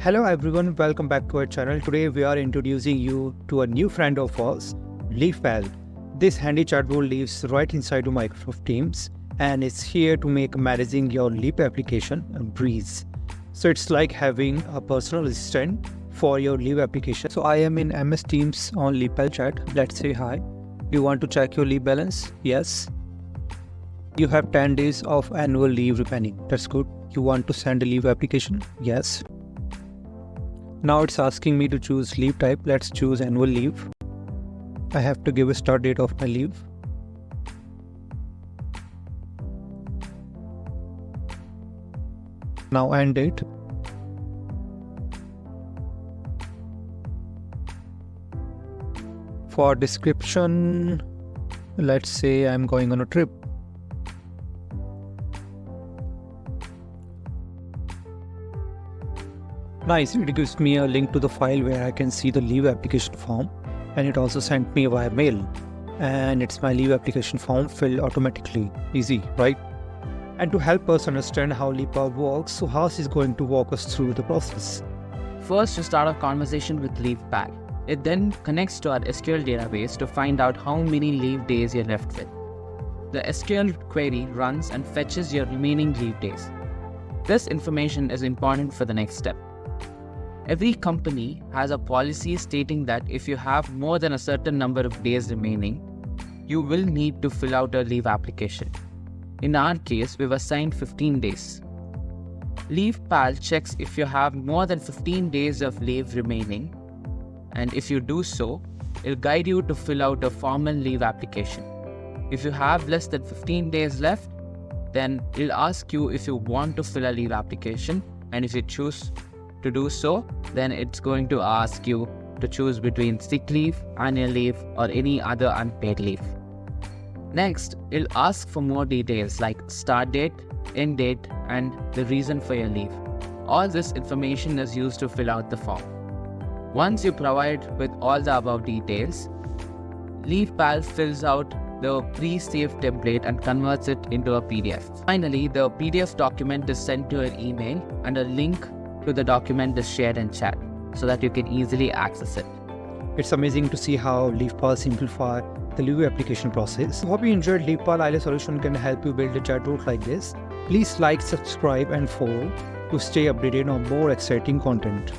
Hello everyone, welcome back to our channel. Today we are introducing you to a new friend of ours, LeavePal. This handy chatbot lives right inside of Microsoft Teams and it's here to make managing your Leap application a breeze. So it's like having a personal assistant for your Leave application. So I am in MS Teams on LeavePal chat. Let's say hi. Do you want to check your leave balance? Yes. You have 10 days of annual leave remaining. That's good. You want to send a leave application? Yes. Now it's asking me to choose leave type. Let's choose annual leave. I have to give a start date of my leave. Now end date. For description, let's say I'm going on a trip. Nice, it gives me a link to the file where I can see the leave application form, and it also sent me via mail. And it's my leave application form filled automatically. Easy, right? And to help us understand how LeavePal works, so Has is going to walk us through the process. First, you start a conversation with LeavePal. It then connects to our SQL database to find out how many leave days you're left with. The SQL query runs and fetches your remaining leave days. This information is important for the next step. Every company has a policy stating that if you have more than a certain number of days remaining, you will need to fill out a leave application. In our case, we've assigned 15 days. LeavePal checks if you have more than 15 days of leave remaining, and if you do so, it'll guide you to fill out a formal leave application. If you have less than 15 days left, then it'll ask you if you want to fill a leave application, and if you choose to do so, then it's going to ask you to choose between sick leave, annual leave, or any other unpaid leave. Next, it'll ask for more details like start date, end date, and the reason for your leave. All this information is used to fill out the form. Once you provide with all the above details, LeavePal fills out the pre-saved template and converts it into a PDF. Finally, the PDF document is sent to your email and a link to the document is shared in chat so that you can easily access it. It's amazing to see how LeavePal simplify the leave application process. Hope you enjoyed LeavePal. AYLA solution can help you build a chatbot like this. Please like, subscribe and follow to stay updated on more exciting content.